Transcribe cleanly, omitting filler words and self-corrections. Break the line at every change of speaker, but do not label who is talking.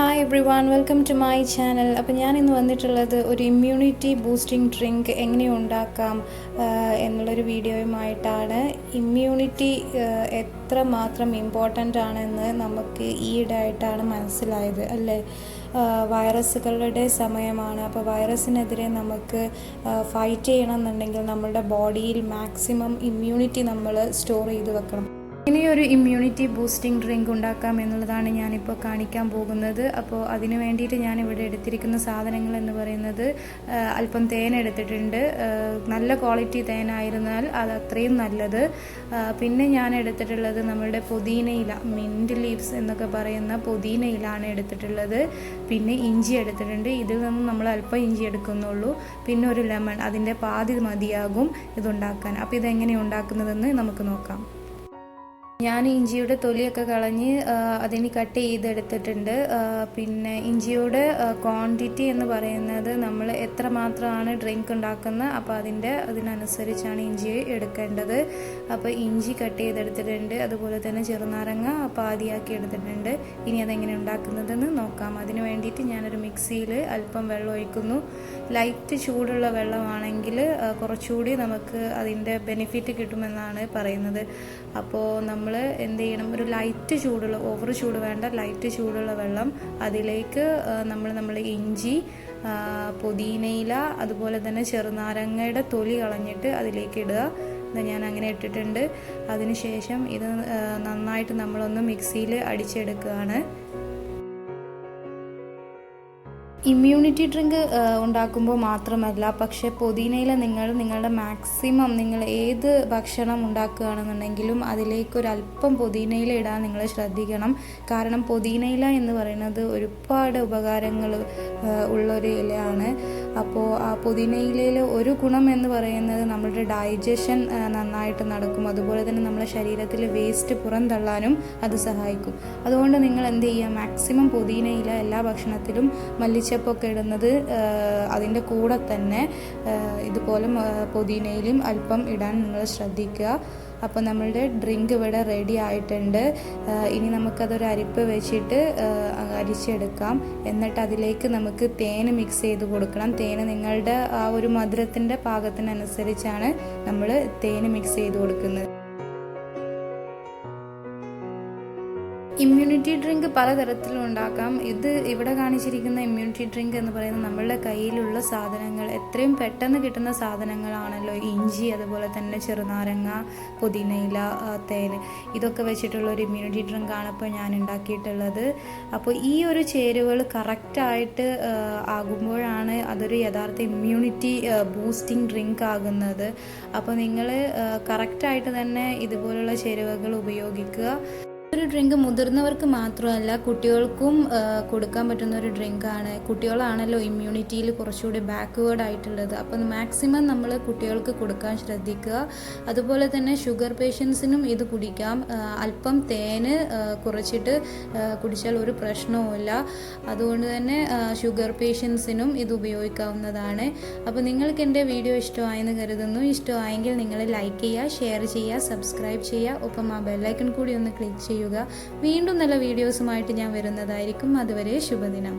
Hi everyone, welcome to my channel. അപ്പോൾ ഞാൻ ഇന്ന് വന്നിട്ടുള്ളത് ഒരു ഇമ്മ്യൂണിറ്റി ബൂസ്റ്റിംഗ് ഡ്രിങ്ക് എങ്ങനെ ഉണ്ടാക്കാം എന്നുള്ളൊരു വീഡിയോയുമായിട്ടാണ്. ഇമ്മ്യൂണിറ്റി എത്ര മാത്രം ഇമ്പോർട്ടൻ്റ് ആണെന്ന് നമുക്ക് ഈയിടെയായിട്ടാണ് മനസ്സിലായത് അല്ലേ. വൈറസുകളുടെ സമയമാണ്. അപ്പോൾ വൈറസിനെതിരെ നമുക്ക് ഫൈറ്റ് ചെയ്യണമെന്നുണ്ടെങ്കിൽ നമ്മളുടെ ബോഡിയിൽ മാക്സിമം ഇമ്മ്യൂണിറ്റി നമ്മൾ സ്റ്റോർ ചെയ്ത് വെക്കണം. ഇനിയൊരു ഇമ്മ്യൂണിറ്റി ബൂസ്റ്റിംഗ് ഡ്രിങ്ക് ഉണ്ടാക്കാം എന്നുള്ളതാണ് ഞാനിപ്പോൾ കാണിക്കാൻ പോകുന്നത്. അപ്പോൾ അതിന് വേണ്ടിയിട്ട് ഞാനിവിടെ എടുത്തിരിക്കുന്ന സാധനങ്ങൾ എന്ന് പറയുന്നത് അല്പം തേൻ എടുത്തിട്ടുണ്ട്. നല്ല ക്വാളിറ്റി തേനായിരുന്നാൽ അത് അത്രയും നല്ലത്. പിന്നെ ഞാൻ എടുത്തിട്ടുള്ളത് നമ്മളുടെ പുതിനയില, മിൻറ്റ് ലീവ്സ് എന്നൊക്കെ പറയുന്ന പുതിനയിലാണ് എടുത്തിട്ടുള്ളത്. പിന്നെ ഇഞ്ചി എടുത്തിട്ടുണ്ട്. ഇതിൽ നിന്ന് നമ്മൾ അല്പം ഇഞ്ചി എടുക്കുന്നുള്ളൂ. പിന്നെ ഒരു ലെമൺ, അതിൻ്റെ പാതി മതിയാകും ഇതുണ്ടാക്കാൻ. അപ്പോൾ ഇതെങ്ങനെ ഉണ്ടാക്കുന്നതെന്ന് നമുക്ക് നോക്കാം. ഞാൻ ഇഞ്ചിയുടെ തൊലിയൊക്കെ കളഞ്ഞ് അതിന് കട്ട് ചെയ്തെടുത്തിട്ടുണ്ട്. പിന്നെ ഇഞ്ചിയുടെ ക്വാണ്ടിറ്റി എന്ന് പറയുന്നത് നമ്മൾ എത്ര മാത്രമാണ് ഡ്രിങ്ക് ഉണ്ടാക്കുന്നത് അപ്പോൾ അതിനനുസരിച്ചാണ് ഇഞ്ചി എടുക്കേണ്ടത്. അപ്പോൾ ഇഞ്ചി കട്ട് ചെയ്തെടുത്തിട്ടുണ്ട്. അതുപോലെ തന്നെ ചെറുനാരങ്ങ പാതിയാക്കി എടുത്തിട്ടുണ്ട്. ഇനി അതെങ്ങനെ ഉണ്ടാക്കുന്നതെന്ന് നോക്കാം. അതിന് വേണ്ടിയിട്ട് ഞാനൊരു മിക്സിയിൽ അല്പം വെള്ളം ഒഴിക്കുന്നു. ലൈറ്റ് ചൂടുള്ള വെള്ളമാണെങ്കിൽ കുറച്ചുകൂടി നമുക്ക് അതിൻ്റെ ബെനിഫിറ്റ് കിട്ടുമെന്നാണ് പറയുന്നത്. അപ്പോൾ നമ്മൾ എന്ത് ചെയ്യണം, ഒരു ലൈറ്റ് ചൂടുള്ള, ഓവർ ചൂട് വേണ്ട, ലൈറ്റ് ചൂടുള്ള വെള്ളം, അതിലേക്ക് നമ്മൾ ഇഞ്ചി, പുതിനയില, അതുപോലെ തന്നെ ചെറുനാരങ്ങയുടെ തൊലി കളഞ്ഞിട്ട് അതിലേക്ക് ഇടുക. ഞാൻ അങ്ങനെ ഇട്ടിട്ടുണ്ട്. അതിനുശേഷം ഇത് നന്നായിട്ട് നമ്മളൊന്ന് മിക്സിയിൽ അടിച്ചെടുക്കുകയാണ്. ഇമ്മ്യൂണിറ്റി ഡ്രിങ്ക് ഉണ്ടാക്കുമ്പോൾ മാത്രമല്ല, പക്ഷേ പുതിനയില നിങ്ങളുടെ മാക്സിമം നിങ്ങൾ ഏത് ഭക്ഷണം ഉണ്ടാക്കുകയാണെന്നുണ്ടെങ്കിലും അതിലേക്കൊരല്പം പുതിനയില ഇടാൻ നിങ്ങൾ ശ്രദ്ധിക്കണം. കാരണം പുതിനയില എന്ന് പറയുന്നത് ഒരുപാട് ഉപകാരങ്ങൾ ഉള്ളൊരു ഇലയാണ്. അപ്പോൾ ആ പുതിനയിലയിൽ ഒരു ഗുണം എന്ന് പറയുന്നത് നമ്മളുടെ ഡൈജഷൻ നന്നായിട്ട് നടക്കും. അതുപോലെ തന്നെ നമ്മുടെ ശരീരത്തിൽ വേസ്റ്റ് പുറന്തള്ളാനും അത് സഹായിക്കും. അതുകൊണ്ട് നിങ്ങൾ എന്ത് ചെയ്യുക, മാക്സിമം പുതിനയില എല്ലാ ഭക്ഷണത്തിലും മല്ലിച്ചപ്പൊക്കെ ഇടുന്നത് അതിൻ്റെ കൂടെ തന്നെ ഇതുപോലെ പുതിനയിലും അല്പം ഇടാൻ നിങ്ങൾ ശ്രദ്ധിക്കുക. അപ്പോൾ നമ്മളുടെ ഡ്രിങ്ക് ഇവിടെ റെഡി ആയിട്ടുണ്ട്. ഇനി നമുക്കതൊരു അരിപ്പ് വെച്ചിട്ട് അരിച്ചെടുക്കാം. എന്നിട്ട് അതിലേക്ക് നമുക്ക് തേൻ മിക്സ് ചെയ്ത് കൊടുക്കണം. തേൻ നിങ്ങളുടെ ആ ഒരു മധുരത്തിൻ്റെ പാകത്തിനനുസരിച്ചാണ് നമ്മൾ തേൻ മിക്സ് ചെയ്ത് കൊടുക്കുന്നത്. ഇമ്മ്യൂണിറ്റി ഡ്രിങ്ക് പലതരത്തിലും ഉണ്ടാക്കാം. ഇവിടെ കാണിച്ചിരിക്കുന്ന ഇമ്മ്യൂണിറ്റി ഡ്രിങ്ക് എന്ന് പറയുന്നത് നമ്മളുടെ കയ്യിലുള്ള സാധനങ്ങൾ, എത്രയും പെട്ടെന്ന് കിട്ടുന്ന സാധനങ്ങളാണല്ലോ. ഇഞ്ചി, അതുപോലെ തന്നെ ചെറുനാരങ്ങ, പുതിനയില, തേൻ, ഇതൊക്കെ വെച്ചിട്ടുള്ള ഒരു ഇമ്മ്യൂണിറ്റി ഡ്രിങ്കാണ് ഇപ്പോൾ ഞാൻ ഉണ്ടാക്കിയിട്ടുള്ളത്. അപ്പോൾ ഈ ഒരു ചേരുവകൾ കറക്റ്റായിട്ട് ആകുമ്പോഴാണ് അതൊരു യഥാർത്ഥ ഇമ്മ്യൂണിറ്റി ബൂസ്റ്റിംഗ് ഡ്രിങ്ക് ആകുന്നത്. അപ്പോൾ നിങ്ങൾ കറക്റ്റായിട്ട് തന്നെ ഇതുപോലുള്ള ചേരുവകൾ ഉപയോഗിക്കുക. ഒരു ഡ്രിങ്ക് മുതിർന്നവർക്ക് മാത്രമല്ല കുട്ടികൾക്കും കൊടുക്കാൻ പറ്റുന്ന ഒരു ഡ്രിങ്കാണ്. കുട്ടികളാണല്ലോ ഇമ്മ്യൂണിറ്റിയിൽ കുറച്ചുകൂടി ബാക്ക്വേർഡ് ആയിട്ടുള്ളത്. അപ്പം മാക്സിമം നമ്മൾ കുട്ടികൾക്ക് കൊടുക്കാൻ ശ്രദ്ധിക്കുക. അതുപോലെ തന്നെ ഷുഗർ പേഷ്യൻസിനും ഇത് കുടിക്കാം. അല്പം തേന് കുറച്ചിട്ട് കുടിച്ചാൽ ഒരു പ്രശ്നവുമില്ല. അതുകൊണ്ട് തന്നെ ഷുഗർ പേഷ്യൻസിനും ഇത് ഉപയോഗിക്കാവുന്നതാണ്. അപ്പോൾ നിങ്ങൾക്ക് എൻ്റെ വീഡിയോ ഇഷ്ടമായെന്ന് കരുതുന്നു. ഇഷ്ടമായെങ്കിൽ നിങ്ങൾ ലൈക്ക് ചെയ്യുക, ഷെയർ ചെയ്യുക, സബ്സ്ക്രൈബ് ചെയ്യുക. ഒപ്പം ആ ബെല്ലൈക്കൺ കൂടി ഒന്ന് ക്ലിക്ക് ചെയ്യുക. വീണ്ടും നല്ല വീഡിയോസുമായിട്ട് ഞാൻ വരുന്നതായിരിക്കും. അതുവരെ ശുഭദിനം.